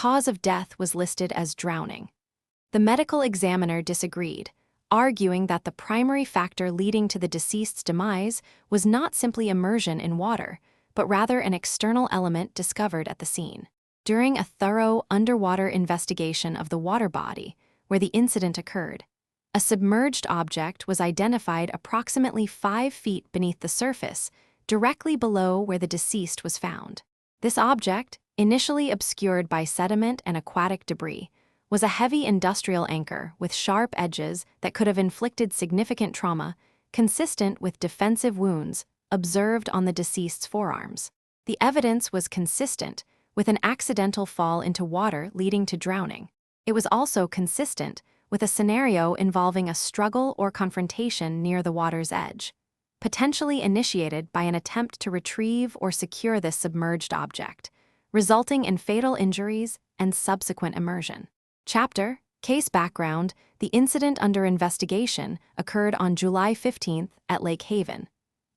cause of death was listed as drowning. The medical examiner disagreed, arguing that the primary factor leading to the deceased's demise was not simply immersion in water, but rather an external element discovered at the scene. During a thorough underwater investigation of the water body where the incident occurred, a submerged object was identified approximately 5 feet beneath the surface, directly below where the deceased was found. This object, initially obscured by sediment and aquatic debris, was a heavy industrial anchor with sharp edges that could have inflicted significant trauma, consistent with defensive wounds observed on the deceased's forearms. The evidence was consistent with an accidental fall into water leading to drowning. It was also consistent with a scenario involving a struggle or confrontation near the water's edge, potentially initiated by an attempt to retrieve or secure this submerged object, resulting in fatal injuries and subsequent immersion. Chapter: Case Background. The incident under investigation occurred on July 15th at Lake Haven,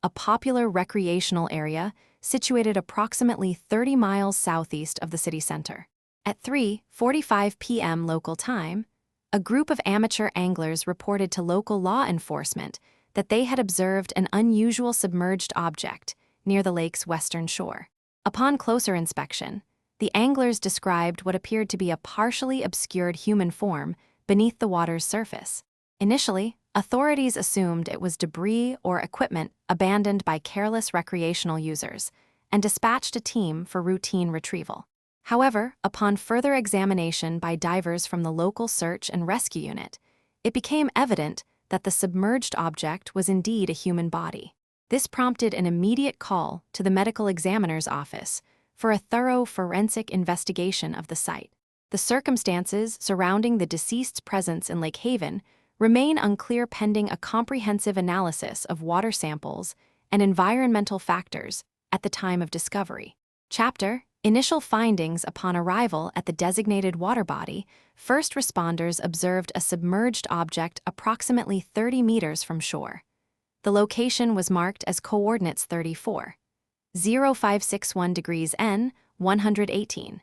a popular recreational area situated approximately 30 miles southeast of the city center. At 3:45 p.m. local time, a group of amateur anglers reported to local law enforcement that they had observed an unusual submerged object near the lake's western shore. Upon closer inspection, the anglers described what appeared to be a partially obscured human form beneath the water's surface. Initially, authorities assumed it was debris or equipment abandoned by careless recreational users and dispatched a team for routine retrieval. However, upon further examination by divers from the local search and rescue unit, it became evident that the submerged object was indeed a human body. This prompted an immediate call to the medical examiner's office for a thorough forensic investigation of the site. The circumstances surrounding the deceased's presence in Lake Haven remain unclear pending a comprehensive analysis of water samples and environmental factors at the time of discovery. Chapter: Initial findings. Upon arrival at the designated water body, first responders observed a submerged object approximately 30 meters from shore. The location was marked as coordinates 34. 0561 degrees N, 118,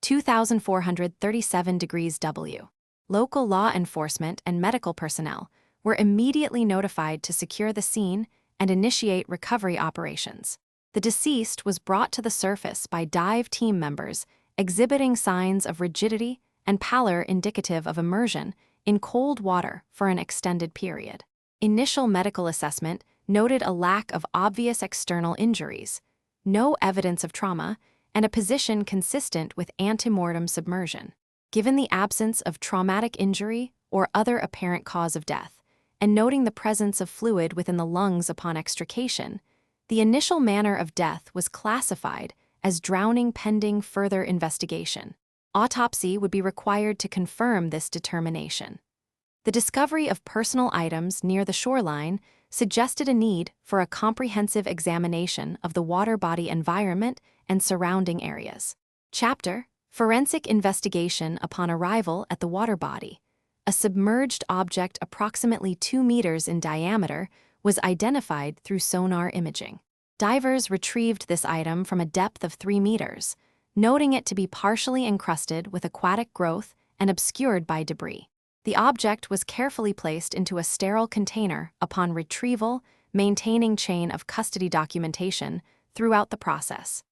2437 degrees W. Local law enforcement and medical personnel were immediately notified to secure the scene and initiate recovery operations. The deceased was brought to the surface by dive team members exhibiting signs of rigidity and pallor indicative of immersion in cold water for an extended period. Initial medical assessment noted a lack of obvious external injuries, no evidence of trauma, and a position consistent with antemortem submersion. Given the absence of traumatic injury or other apparent cause of death, and noting the presence of fluid within the lungs upon extrication, the initial manner of death was classified as drowning pending further investigation. Autopsy would be required to confirm this determination. The discovery of personal items near the shoreline suggested a need for a comprehensive examination of the water body environment and surrounding areas. Chapter: Forensic investigation. Upon arrival at the water body, a submerged object approximately 2 meters in diameter was identified through sonar imaging. Divers retrieved this item from a depth of 3 meters, noting it to be partially encrusted with aquatic growth and obscured by debris. The object was carefully placed into a sterile container upon retrieval, maintaining chain of custody documentation throughout the process.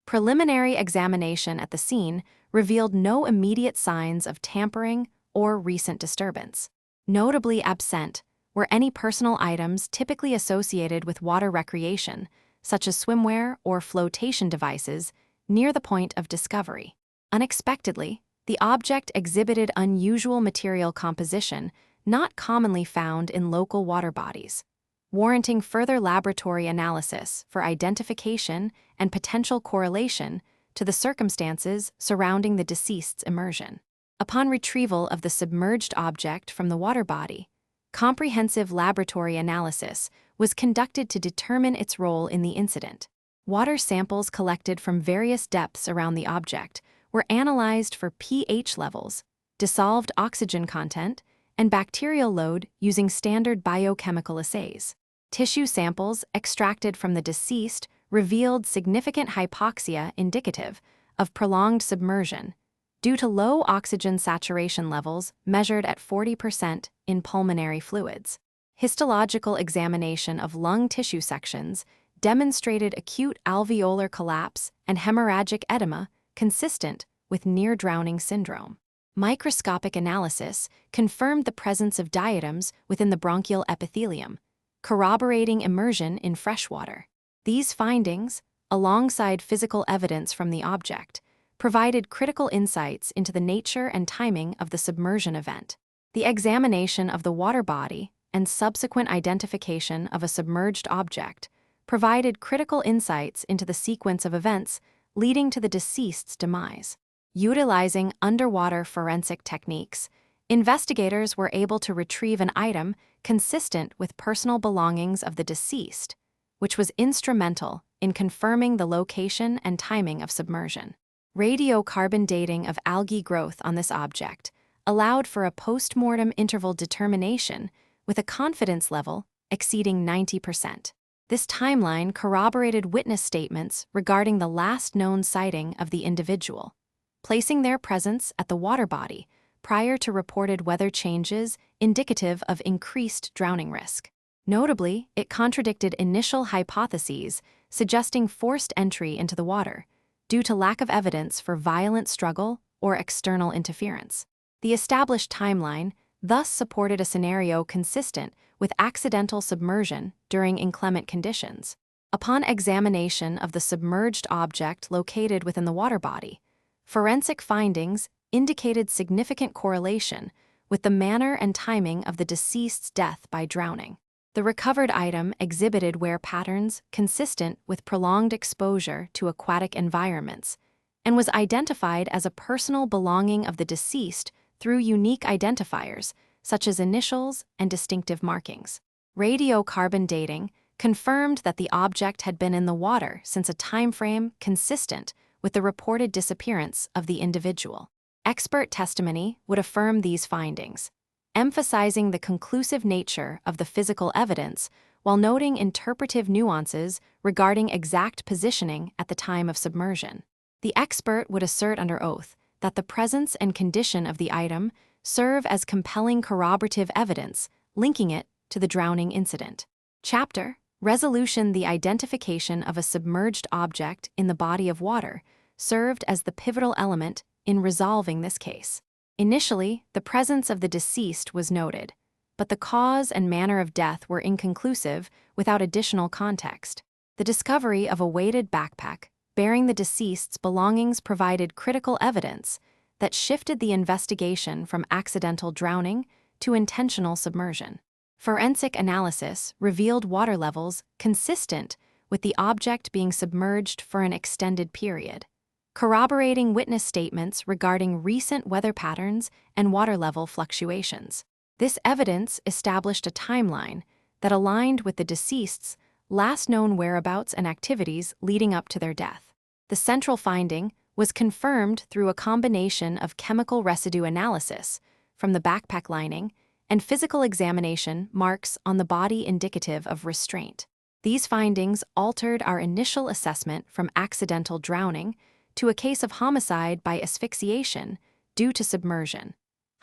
Preliminary examination at the scene revealed no immediate signs of tampering or recent disturbance. Notably absent were any personal items typically associated with water recreation, such as swimwear or flotation devices, near the point of discovery. Unexpectedly, the object exhibited unusual material composition not commonly found in local water bodies, warranting further laboratory analysis for identification and potential correlation to the circumstances surrounding the deceased's immersion. Upon retrieval of the submerged object from the water body, comprehensive laboratory analysis was conducted to determine its role in the incident. Water samples collected from various depths around the object were analyzed for pH levels, dissolved oxygen content, and bacterial load using standard biochemical assays. Tissue samples extracted from the deceased revealed significant hypoxia indicative of prolonged submersion, due to low oxygen saturation levels measured at 40% in pulmonary fluids. Histological examination of lung tissue sections demonstrated acute alveolar collapse and hemorrhagic edema consistent with near-drowning syndrome. Microscopic analysis confirmed the presence of diatoms within the bronchial epithelium, corroborating immersion in freshwater. These findings, alongside physical evidence from the object, provided critical insights into the nature and timing of the submersion event. The examination of the water body and subsequent identification of a submerged object provided critical insights into the sequence of events leading to the deceased's demise. Utilizing underwater forensic techniques, investigators were able to retrieve an item consistent with personal belongings of the deceased, which was instrumental in confirming the location and timing of submersion. Radiocarbon dating of algae growth on this object allowed for a post-mortem interval determination with a confidence level exceeding 90%. This timeline corroborated witness statements regarding the last known sighting of the individual, placing their presence at the water body prior to reported weather changes indicative of increased drowning risk. Notably, it contradicted initial hypotheses suggesting forced entry into the water due to lack of evidence for violent struggle or external interference. The established timeline thus supported a scenario consistent with accidental submersion during inclement conditions. Upon examination of the submerged object located within the water body, forensic findings indicated significant correlation with the manner and timing of the deceased's death by drowning. The recovered item exhibited wear patterns consistent with prolonged exposure to aquatic environments and was identified as a personal belonging of the deceased through unique identifiers such as initials and distinctive markings. Radiocarbon dating confirmed that the object had been in the water since a time frame consistent with the reported disappearance of the individual. Expert testimony would affirm these findings, emphasizing the conclusive nature of the physical evidence while noting interpretive nuances regarding exact positioning at the time of submersion. The expert would assert under oath that the presence and condition of the item serve as compelling corroborative evidence linking it to the drowning incident. Chapter Resolution. The identification of a submerged object in the body of water served as the pivotal element in resolving this case. Initially, the presence of the deceased was noted, but the cause and manner of death were inconclusive without additional context. The discovery of a weighted backpack bearing the deceased's belongings provided critical evidence that shifted the investigation from accidental drowning to intentional submersion. Forensic analysis revealed water levels consistent with the object being submerged for an extended period, corroborating witness statements regarding recent weather patterns and water level fluctuations. This evidence established a timeline that aligned with the deceased's last known whereabouts and activities leading up to their death. The central finding was confirmed through a combination of chemical residue analysis from the backpack lining and physical examination marks on the body indicative of restraint. These findings altered our initial assessment from accidental drowning to a case of homicide by asphyxiation due to submersion,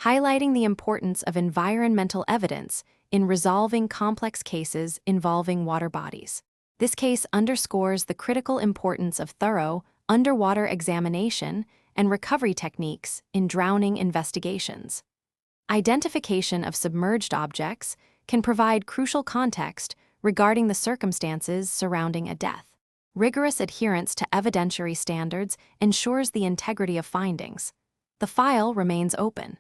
highlighting the importance of environmental evidence in resolving complex cases involving water bodies. This case underscores the critical importance of thorough underwater examination and recovery techniques in drowning investigations. Identification of submerged objects can provide crucial context regarding the circumstances surrounding a death. Rigorous adherence to evidentiary standards ensures the integrity of findings. The file remains open,